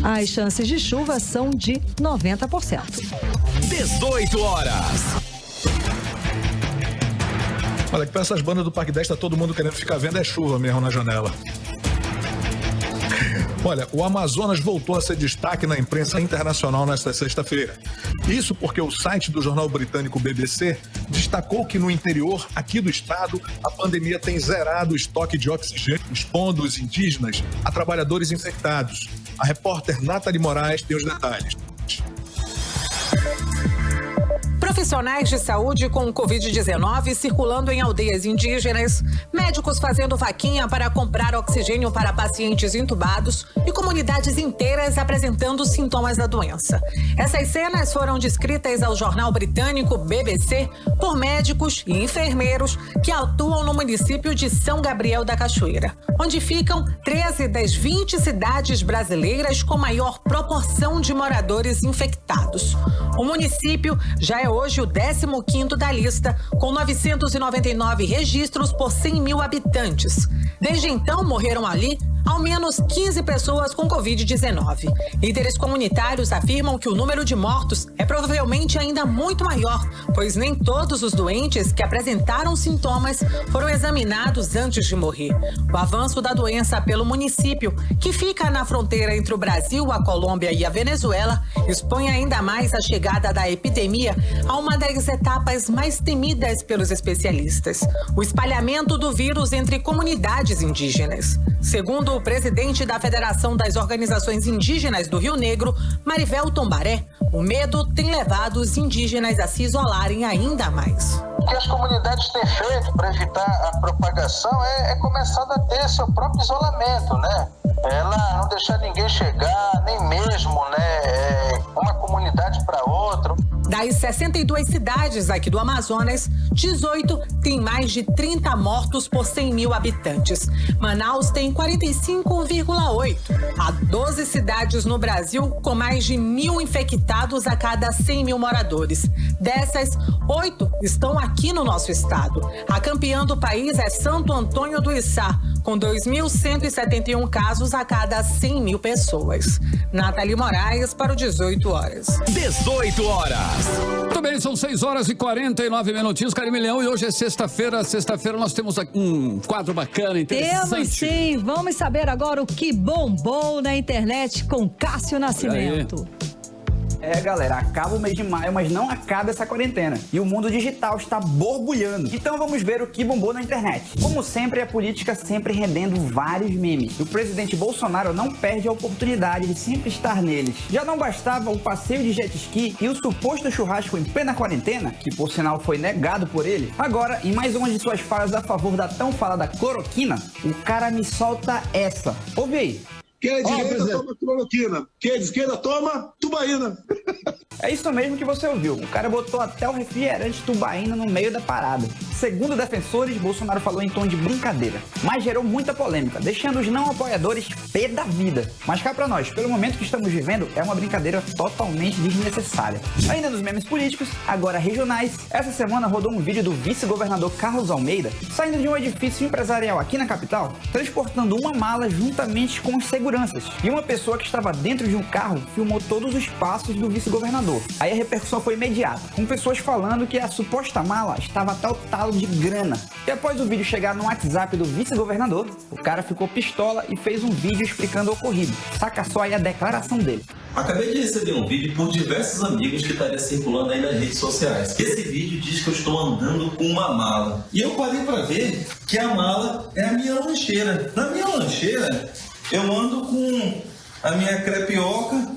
As chances de chuva são de 90%. 18 horas. Olha, que para essas bandas do Parque 10 tá todo mundo querendo ficar vendo chuva mesmo na janela. Olha, o Amazonas voltou a ser destaque na imprensa internacional nesta sexta-feira. Isso porque o site do jornal britânico BBC destacou que no interior, aqui do estado, a pandemia tem zerado o estoque de oxigênio, expondo os indígenas a trabalhadores infectados. A repórter Nathalie Moraes tem os detalhes. Profissionais de saúde com Covid-19 circulando em aldeias indígenas, médicos fazendo vaquinha para comprar oxigênio para pacientes entubados e comunidades inteiras apresentando sintomas da doença. Essas cenas foram descritas ao jornal britânico BBC por médicos e enfermeiros que atuam no município de São Gabriel da Cachoeira, onde ficam 13 das 20 cidades brasileiras com maior proporção de moradores infectados. O município já é hoje o 15º da lista, com 999 registros por 100 mil habitantes. Desde então, morreram ali ao menos 15 pessoas com Covid-19. Líderes comunitários afirmam que o número de mortos é provavelmente ainda muito maior, pois nem todos os doentes que apresentaram sintomas foram examinados antes de morrer. O avanço da doença pelo município, que fica na fronteira entre o Brasil, a Colômbia e a Venezuela, expõe ainda mais a chegada da epidemia a uma das etapas mais temidas pelos especialistas: o espalhamento do vírus entre comunidades indígenas. Segundo o presidente da Federação das Organizações Indígenas do Rio Negro, Marivel Tombaré, o medo tem levado os indígenas a se isolarem ainda mais. O que as comunidades têm feito para evitar a propagação é começar a ter seu próprio isolamento, né? Ela não deixar ninguém chegar, nem mesmo, né, uma comunidade para outra. Das 62 cidades aqui do Amazonas, 18 têm mais de 30 mortos por 100 mil habitantes. Manaus tem 45,8. Há 12 cidades no Brasil com mais de 1.000 infectados a cada 100 mil moradores. Dessas, 8 estão aqui no nosso estado. A campeã do país é Santo Antônio do Içá, com 2.171 casos a cada 100 mil pessoas. Nathalie Moraes para o 18 horas. 18 horas. Muito bem, são 6 horas e 49 minutinhos, Carimilhão, e hoje é sexta-feira. Sexta-feira nós temos um quadro bacana, interessante. Temos sim, vamos saber agora o que bombou na internet com Cássio Nascimento. Galera, acaba o mês de maio, mas não acaba essa quarentena. E o mundo digital está borbulhando. Então vamos ver o que bombou na internet. Como sempre, a política sempre rendendo vários memes. E o presidente Bolsonaro não perde a oportunidade de sempre estar neles. Já não bastava o passeio de jet ski e o suposto churrasco em plena quarentena, que por sinal foi negado por ele. Agora, em mais uma de suas falas a favor da tão falada cloroquina, o cara me solta essa. Ouve aí. Quem é de direita toma cloroquina, quem é de esquerda toma tubaína. É isso mesmo que você ouviu. O cara botou até o refrigerante tubaína no meio da parada. Segundo defensores, Bolsonaro falou em tom de brincadeira, mas gerou muita polêmica, deixando os não apoiadores pé da vida. Mas cá pra nós, pelo momento que estamos vivendo, é uma brincadeira totalmente desnecessária. Ainda nos memes políticos, agora regionais, essa semana rodou um vídeo do vice-governador Carlos Almeida saindo de um edifício empresarial aqui na capital, transportando uma mala juntamente com os seguranças seguranças. E uma pessoa que estava dentro de um carro filmou todos os passos do vice-governador. Aí a repercussão foi imediata, com pessoas falando que a suposta mala estava até o talo de grana. E após o vídeo chegar no WhatsApp do vice-governador, o cara ficou pistola e fez um vídeo explicando o ocorrido. Saca só aí a declaração dele. Acabei de receber um vídeo por diversos amigos que estaria circulando aí nas redes sociais. Esse vídeo diz que eu estou andando com uma mala. E eu parei para ver que a mala é a minha lancheira. Na minha lancheira, eu ando com a minha crepioca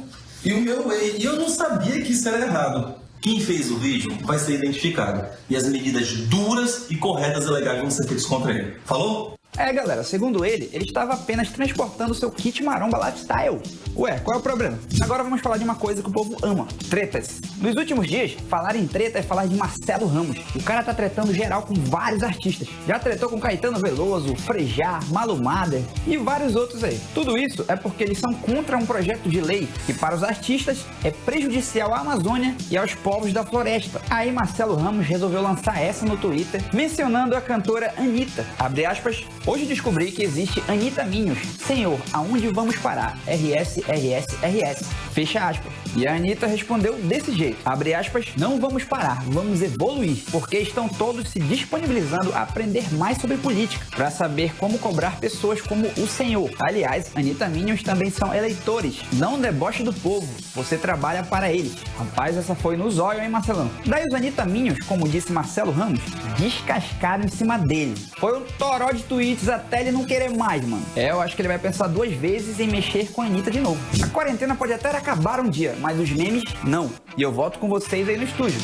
e o meu whey. E eu não sabia que isso era errado. Quem fez o vídeo vai ser identificado. E as medidas duras e corretas e legais vão ser feitas contra ele. Falou? Galera, segundo ele estava apenas transportando seu kit maromba lifestyle. Ué, qual é o problema? Agora vamos falar de uma coisa que o povo ama: tretas. Nos últimos dias, falar em treta é falar de Marcelo Ramos. O cara tá tretando geral com vários artistas. Já tretou com Caetano Veloso, Frejá, Malu Mader e vários outros aí. Tudo isso é porque eles são contra um projeto de lei que para os artistas é prejudicial à Amazônia e aos povos da floresta. Aí Marcelo Ramos resolveu lançar essa no Twitter, mencionando a cantora Anitta. Abre aspas: hoje descobri que existe Anitta Minhos. Senhor, aonde vamos parar? RS, RS, RS. Fecha aspas. E a Anitta respondeu desse jeito. Abre aspas: não vamos parar, vamos evoluir. Porque estão todos se disponibilizando a aprender mais sobre política, para saber como cobrar pessoas como o senhor. Aliás, Anitta Minhos também são eleitores. Não deboche do povo. Você trabalha para eles. Rapaz, essa foi no zóio, hein, Marcelão? Daí os Anitta Minhos, como disse Marcelo Ramos, descascaram em cima dele. Foi um toró de tweets até ele não querer mais, mano. Eu acho que ele vai pensar 2 vezes em mexer com a Anitta de novo. A quarentena pode até acabar um dia, mas os memes, não. E eu volto com vocês aí no estúdio.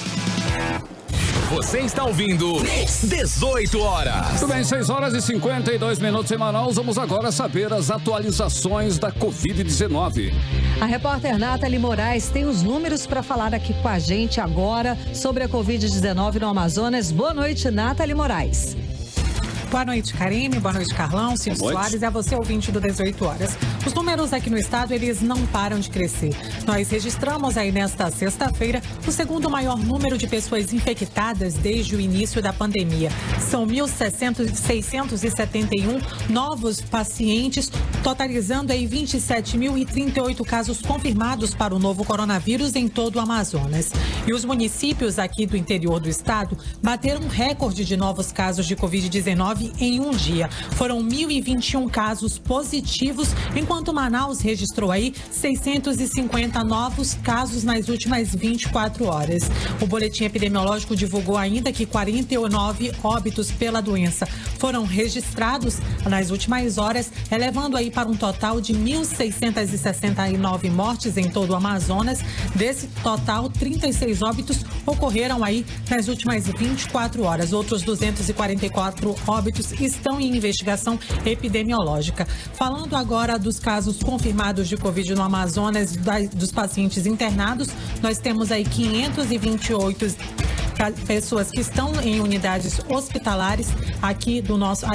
Você está ouvindo 18 horas. Tudo bem, 6 horas e 52 minutos em Manaus. Vamos agora saber as atualizações da Covid-19. A repórter Nathalie Moraes tem os números para falar aqui com a gente agora sobre a Covid-19 no Amazonas. Boa noite, Nathalie Moraes. Boa noite, Karine. Boa noite, Carlão, Cíntia Soares. E a você, ouvinte do 18 horas. Os números aqui no estado, eles não param de crescer. Nós registramos aí nesta sexta-feira o segundo maior número de pessoas infectadas desde o início da pandemia. São 1.671 novos pacientes, totalizando aí 27.038 casos confirmados para o novo coronavírus em todo o Amazonas. E os municípios aqui do interior do estado bateram um recorde de novos casos de Covid-19 em um dia. Foram 1.021 casos positivos, enquanto Manaus registrou aí 650 novos casos nas últimas 24 horas. O boletim epidemiológico divulgou ainda que 49 óbitos pela doença foram registrados nas últimas horas, elevando aí para um total de 1.669 mortes em todo o Amazonas. Desse total, 36 óbitos ocorreram aí nas últimas 24 horas. Outros 244 óbitos estão em investigação epidemiológica. Falando agora dos casos confirmados de Covid no Amazonas, dos pacientes internados, nós temos aí 528 pessoas que estão em unidades hospitalares aqui no nosso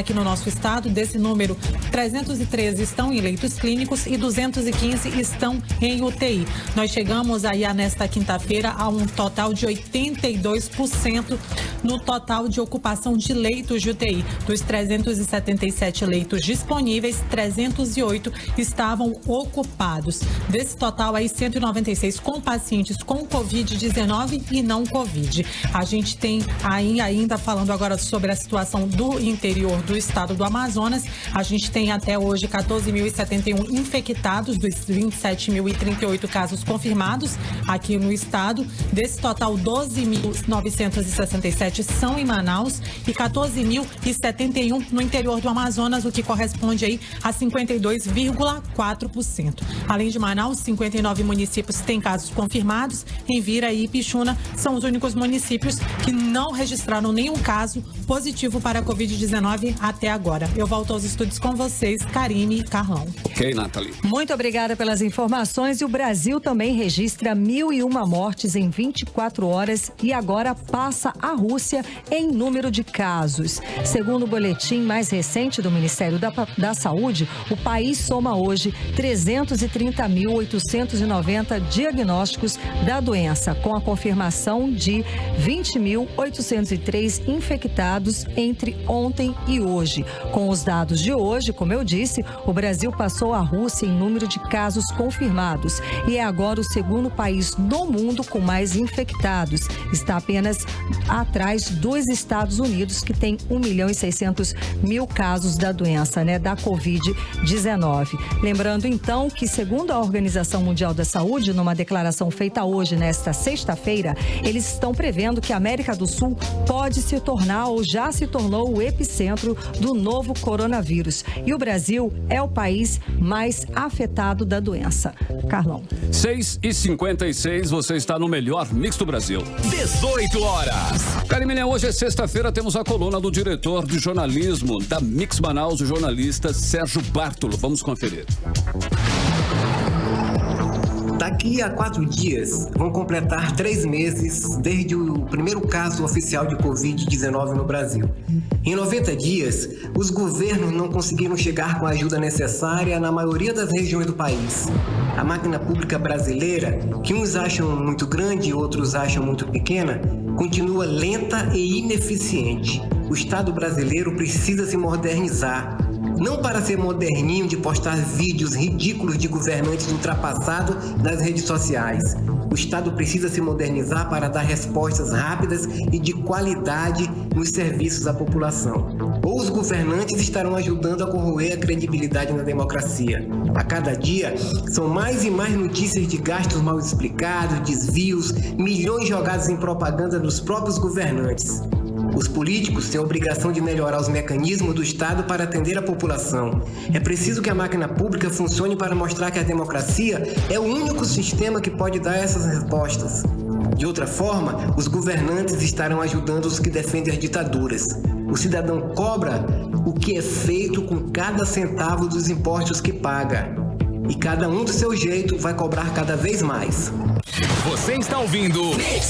estado. Desse número, 313 estão em leitos clínicos e 215 estão em UTI. Nós chegamos aí nesta quinta-feira a um total de 82% no total de ocupação de leitos de UTI. Dos 377 leitos disponíveis, 308 estavam ocupados. Desse total aí, 196 com pacientes com Covid-19 e não Covid. A gente tem aí, ainda falando agora sobre a situação do interior do estado do Amazonas, a gente tem até hoje 14.071 infectados dos 27.038 casos confirmados aqui no estado. Desse total, 12.967 são em Manaus e 14.071 no interior do Amazonas, o que corresponde aí a 52,4%. Além de Manaus, 59 municípios têm casos confirmados. Envira e Ipixuna são os únicos municípios que não registraram nenhum caso positivo para a Covid-19 até agora. Eu volto aos estúdios com vocês, Karine e Carlão. Ok, Nathalie. Muito obrigada pelas informações. E o Brasil também registra 1.001 mortes em 24 horas e agora passa a Rússia em número de casos. Segundo o boletim mais recente do Ministério da Saúde, o país soma hoje 330.890 diagnósticos da doença, com a confirmação de 20.803 infectados entre ontem e hoje. Com os dados de hoje, como eu disse, o Brasil passou a Rússia em número de casos confirmados e é agora o segundo país do mundo com mais infectados. Está apenas atrás dos Estados Unidos, que tem 1.600.000 casos da doença, da Covid-19. Lembrando, então, que segundo a Organização Mundial da Saúde, numa declaração feita hoje, nesta sexta-feira, eles estão prevendo que a América do Sul pode se tornar ou já se tornou o epicentro do novo coronavírus. E o Brasil é o país mais afetado da doença. Carlão. 6h56, você está no melhor mix do Brasil. 18 horas. Carimilha, hoje é sexta-feira, temos a coluna do diretor de jornalismo da Mix Manaus, o jornalista Sérgio Bartolo. Vamos conferir. Daqui a 4 dias, vão completar 3 meses desde o primeiro caso oficial de Covid-19 no Brasil. Em 90 dias, os governos não conseguiram chegar com a ajuda necessária na maioria das regiões do país. A máquina pública brasileira, que uns acham muito grande e outros acham muito pequena, continua lenta e ineficiente. O Estado brasileiro precisa se modernizar. Não para ser moderninho de postar vídeos ridículos de governantes ultrapassados nas redes sociais. O Estado precisa se modernizar para dar respostas rápidas e de qualidade nos serviços à população. Ou os governantes estarão ajudando a corroer a credibilidade na democracia. A cada dia, são mais e mais notícias de gastos mal explicados, desvios, milhões jogados em propaganda dos próprios governantes. Os políticos têm a obrigação de melhorar os mecanismos do Estado para atender a população. É preciso que a máquina pública funcione para mostrar que a democracia é o único sistema que pode dar essas respostas. De outra forma, os governantes estarão ajudando os que defendem as ditaduras. O cidadão cobra o que é feito com cada centavo dos impostos que paga. E cada um do seu jeito vai cobrar cada vez mais. Você está ouvindo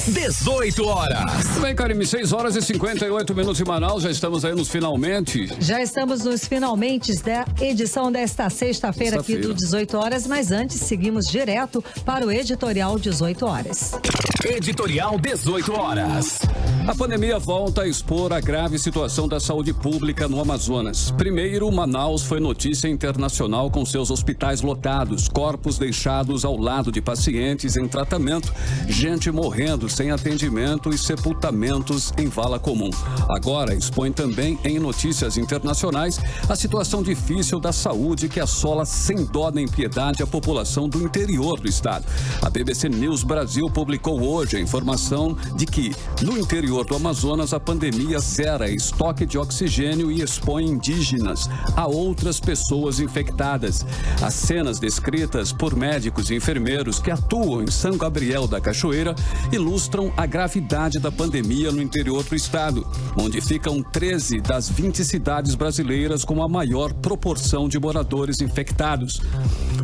18 horas. Bem, Karime, 6h58 em Manaus, já estamos aí nos finalmente. Já estamos nos finalmente da edição desta sexta-feira aqui do 18 horas, mas antes seguimos direto para o Editorial 18 horas. Editorial 18 horas. A pandemia volta a expor a grave situação da saúde pública no Amazonas. Primeiro, Manaus foi notícia internacional com seus hospitais lotados, corpos deixados ao lado de pacientes em tratamento, gente morrendo sem atendimento e sepultamentos em vala comum. Agora expõe também em notícias internacionais a situação difícil da saúde que assola sem dó nem piedade a população do interior do estado. A BBC News Brasil publicou hoje a informação de que, no interior do Amazonas, a pandemia zera estoque de oxigênio e expõe indígenas a outras pessoas infectadas. As cenas descritas por médicos e enfermeiros que atuam em São Gabriel da Cachoeira ilustram a gravidade da pandemia no interior do estado, onde ficam 13 das 20 cidades brasileiras com a maior proporção de moradores infectados.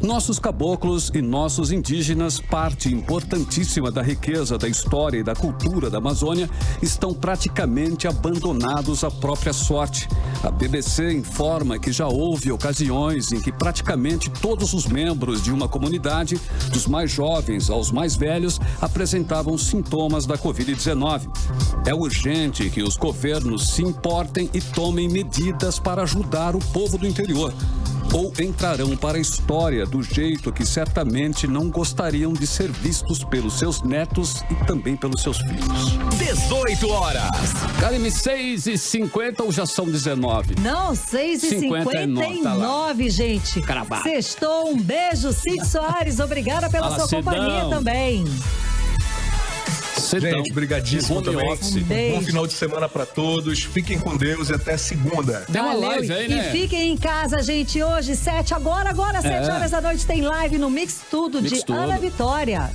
Nossos caboclos e nossos indígenas, parte importantíssima da riqueza da história e da cultura da Amazônia, estão praticamente abandonados à própria sorte. A BBC informa que já houve ocasiões em que praticamente todos os membros de uma comunidade, dos mais jovens aos mais velhos, apresentavam sintomas da Covid-19. É urgente que os governos se importem e tomem medidas para ajudar o povo do interior, ou entrarão para a história do jeito que certamente não gostariam de ser vistos pelos seus netos e também pelos seus filhos. 18 horas. Karime, 6h50 ou já são 19? Não, 6h59, gente. Cravado. Sextou, um beijo, Cid Soares, obrigada pela sua companhia também. Gente, brigadíssimo também. Bom final de semana pra todos. Fiquem com Deus e até segunda. Tem uma live aí, né? E fiquem em casa, gente. Hoje, 7 horas da noite, tem live no Mix Tudo de Ana Vitória.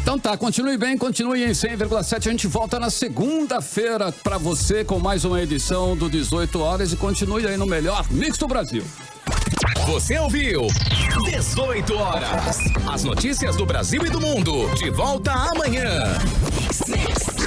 Então tá, continue bem, continue em 100,7. A gente volta na segunda-feira pra você com mais uma edição do 18 horas e continue aí no melhor Mix do Brasil. Você ouviu 18 horas. As notícias do Brasil e do mundo. De volta amanhã. Mix.